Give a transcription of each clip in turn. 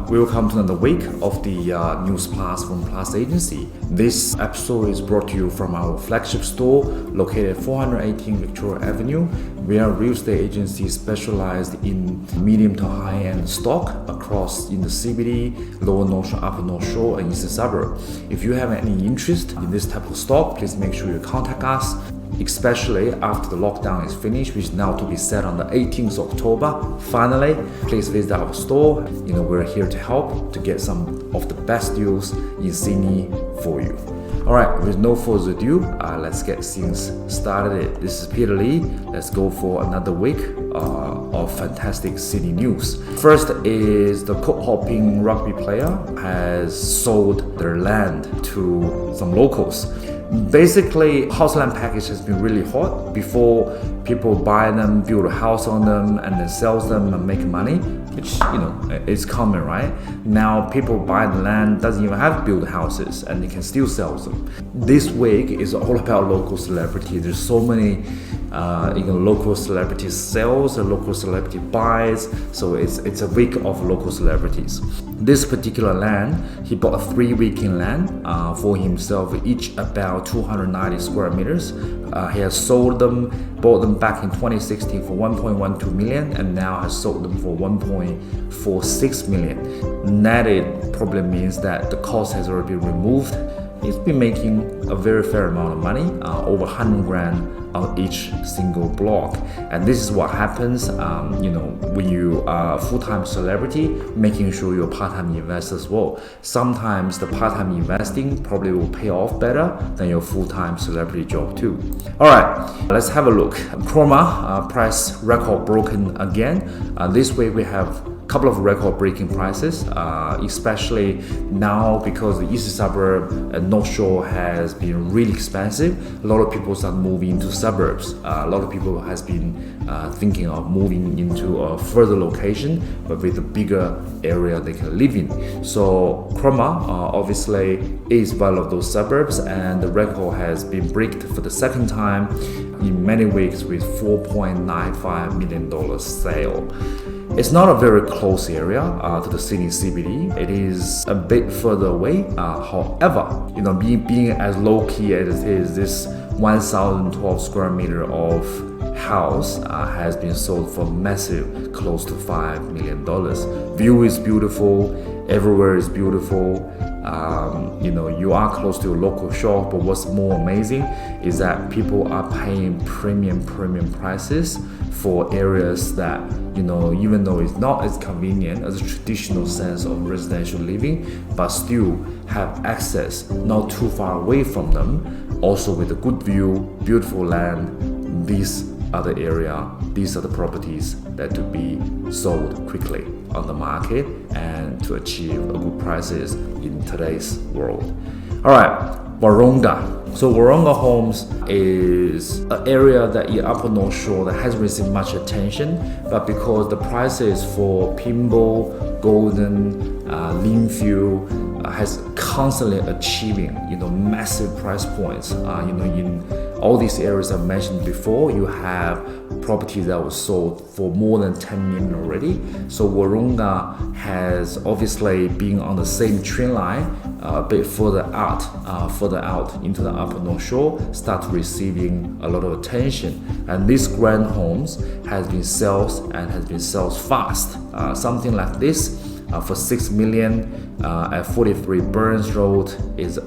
Welcome to another week of the News Plus from Plus Agency. This episode is brought to you from our flagship store located at 418 Victoria Avenue. We are a real estate agency specialized in medium to high-end stock across in the CBD, Lower North Shore, Upper North Shore, and Eastern Suburb. If you have any interest in this type of stock, please make sure you contact us, especially after the lockdown is finished, which is now to be set on the 18th of October. Finally, please visit our store. We're here to help to get some of the best deals in Sydney for you. Alright, with no further ado, let's get things started. This is Peter Lee. Let's go for another week of fantastic Sydney news. First is the coat-hopping rugby player has sold their land to some locals. Basically, house land package has been really hot. Before, people buy them, build a house on them, and then sells them and make money, which is common, right? Now people buy the land, doesn't even have to build houses, and they can still sell them. This week is all about local celebrity. There's so many local celebrity sales and local celebrity buys, so it's a week of local celebrities. This particular land, he bought a 3-week in land for himself, each about 290 square meters. He has sold them, bought them back in 2016 for 1.12 million, and now has sold them for 1.46 million. Netted probably means that the cost has already been removed. He's been making a very fair amount of money, over 100 grand on each single block. And this is what happens when you are a full-time celebrity, making sure you're a part-time investor as well. Sometimes the part-time investing probably will pay off better than your full-time celebrity job too. Alright, let's have a look. Chroma price record broken again. This way we have couple of record-breaking prices, especially now because the eastern suburb and North Shore has been really expensive. A lot of people start moving into suburbs. A lot of people has been thinking of moving into a further location, but with a bigger area they can live in. So Chroma obviously is one of those suburbs, and the record has been breached for the second time in many weeks with $4.95 million sale. It's not a very close area to the Sydney CBD. It is a bit further away. However, being as low-key as it is, this 1,012 square meter of house has been sold for massive, close to $5 million. View is beautiful. Everywhere is beautiful. You are close to a local shop, but what's more amazing is that people are paying premium prices for areas that, even though it's not as convenient as a traditional sense of residential living, but still have access not too far away from them, also with a good view, beautiful land. These are the properties that to be sold quickly on the market and to achieve a good prices in today's world. Alright, Wahroonga. So Wahroonga Homes is an area that in Upper North Shore that hasn't received much attention, but because the prices for Pimble, Golden, Linfield has constantly achieving massive price points. In all these areas I mentioned before, you have properties that were sold for more than 10 million already. So Wahroonga has obviously been on the same trend line, a bit further out into the Upper North Shore, start receiving a lot of attention. And these grand homes has been sold fast. Something like this for 6 million at 43 Burns Road is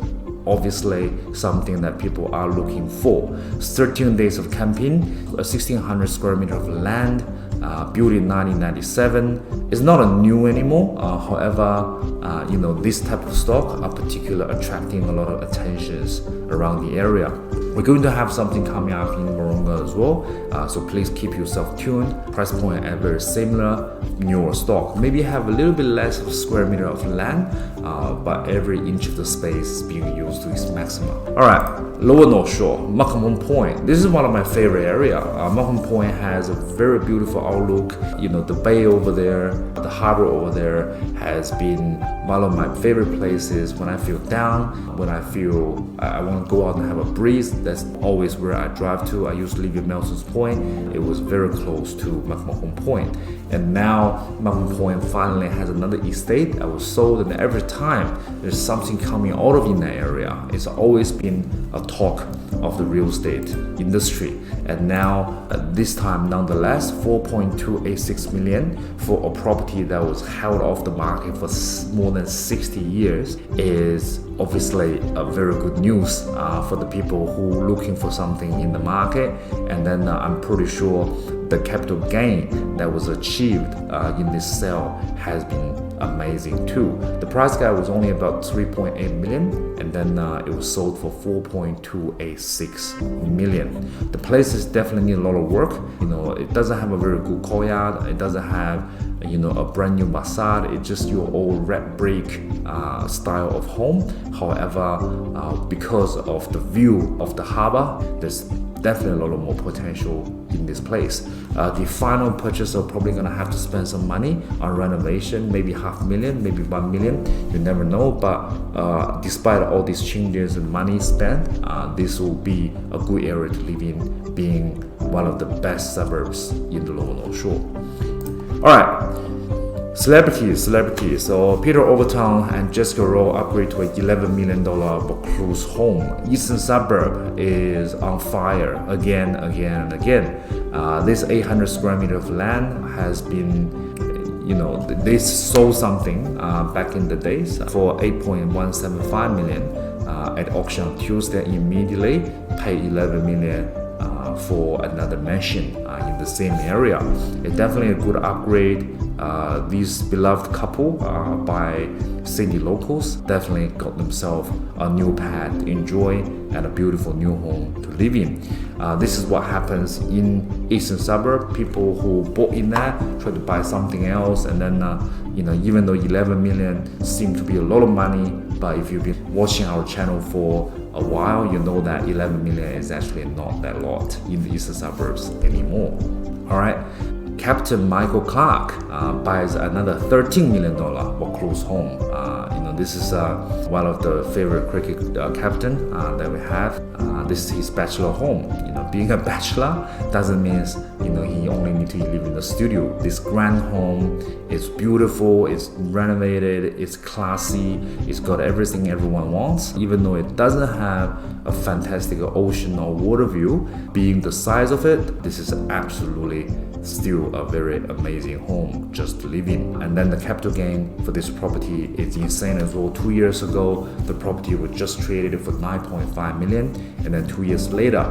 obviously something that people are looking for. 13 days of camping, 1,600 square meter of land, built in 1997. It's not a new anymore. However, this type of stock are particularly attracting a lot of attentions around the area. We're going to have something coming up in Wahroonga as well, so please keep yourself tuned. Price point are very similar, newer stock. Maybe have a little bit less of square meter of land, but every inch of the space is being used to its maximum. Alright, Lower North Shore, Macamon Point. This is one of my favorite area. Macamon Point has a very beautiful outlook. The bay over there, the harbor over there has been one of my favorite places when I feel down, when I feel I want to go out and have a breeze. That's always where I drive to. I used to live in Melson's Point. It was very close to McMahon Point. And now McMahon Point finally has another estate that was sold, and every time there's something coming out of in that area, it's always been a talk of the real estate industry. And now this time nonetheless, 4.286 million for a property that was held off the market for more than 60 years is obviously a very good news for the people who are looking for something in the market. And then I'm pretty sure the capital gain that was achieved in this sale has been amazing too. The price guide was only about 3.8 million, and then it was sold for 4.286 million. The place is definitely a lot of work. It doesn't have a very good courtyard. It doesn't have a brand new facade. It's just your old red brick style of home. However, because of the view of the harbor, there's definitely a lot more potential in this place. The final purchaser probably gonna have to spend some money on renovation, maybe $500,000, maybe $1 million. You never know. But despite all these changes and money spent, this will be a good area to live in, being one of the best suburbs in the Lower North Shore. All right. Celebrities. So Peter Overton and Jessica Rowe upgrade to a $11 million Vaucluse home. Eastern suburb is on fire again and again. This 800 square meter of land has been, they sold something back in the days for $8.175 million at auction on Tuesday. Immediately paid $11 million for another mansion in the same area. It's definitely a good upgrade. These beloved couple by city locals definitely got themselves a new pad to enjoy and a beautiful new home to live in. This is what happens in eastern suburb. People who bought in there try to buy something else, and then even though 11 million seemed to be a lot of money, but if you've been watching our channel for a while, you know that 11 million is actually not that lot in the eastern suburbs anymore. All right. Captain Michael Clark buys another $13 million Vaucluse home. This is one of the favorite cricket captain that we have. This is his bachelor home. Being a bachelor doesn't mean he only need to live in the studio. This grand home is beautiful, it's renovated, it's classy, it's got everything everyone wants. Even though it doesn't have a fantastic ocean or water view, being the size of it, this is absolutely still a very amazing home just to live in. And then the capital gain for this property is insane as well. 2 years ago, the property was just traded for 9.5 million, and then 2 years later,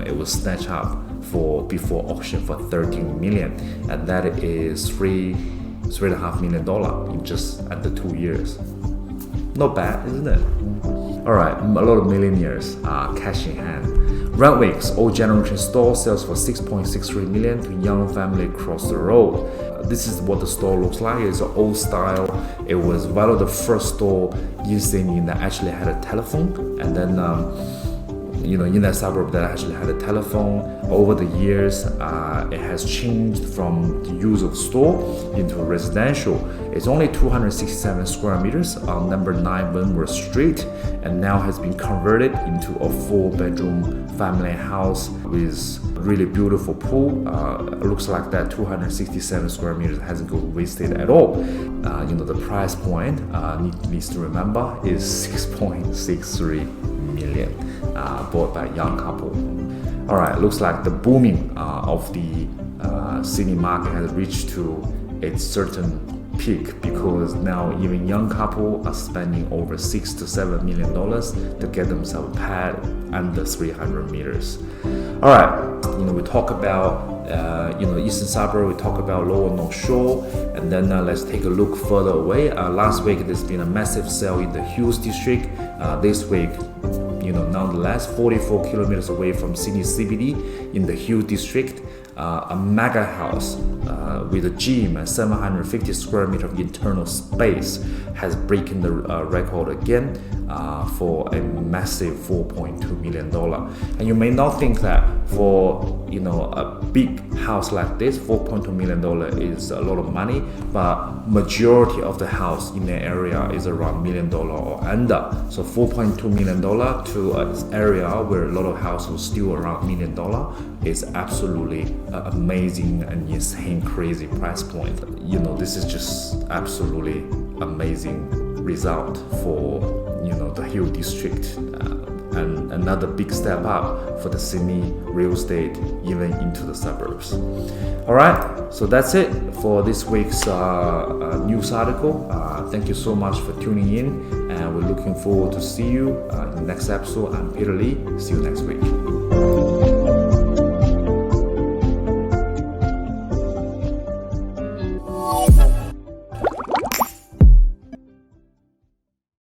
it was snatched up before auction for 13 million, and that is $3.5 million in just under 2 years. Not bad, isn't it? All right, a lot of millionaires cash in hand. Rentwick's old generation store sells for $6.63 million to young family across the road. This is what the store looks like. It's an old style. It was one of the first store in Sydney that actually had a telephone, and then in that suburb that actually had a telephone. Over the years, it has changed from the use of store into residential. It's only 267 square meters on number 9 Wentworth Street, and now has been converted into a 4-bedroom family house with really beautiful pool. It looks like that 267 square meters hasn't gone wasted at all. The price point needs to remember is 6.63 million. Bought by a young couple. All right, looks like the booming of the Sydney market has reached to a certain peak, because now even young couple are spending over $6 to $7 million to get themselves a pad under 300 meters. All right, we talk about eastern suburb, we talk about Lower North Shore, and then let's take a look further away. Last week there's been a massive sale in the Hughes district. This week, nonetheless, 44 kilometers away from Sydney CBD in the Hughes district, a mega house with a gym and 750 square meter of internal space has broken the record again for a massive $4.2 million. And you may not think that for a big house like this, $4.2 million is a lot of money, but majority of the house in the area is around $1 million or under. So $4.2 million to an area where a lot of houses still around $1 million is absolutely amazing and insane crazy price point. This is just absolutely amazing result for the Hill District, and another big step up for the Sydney real estate even into the suburbs. Alright, so that's it for this week's news article. Thank you so much for tuning in, and we're looking forward to see you in the next episode. I'm Peter Lee. See you next week.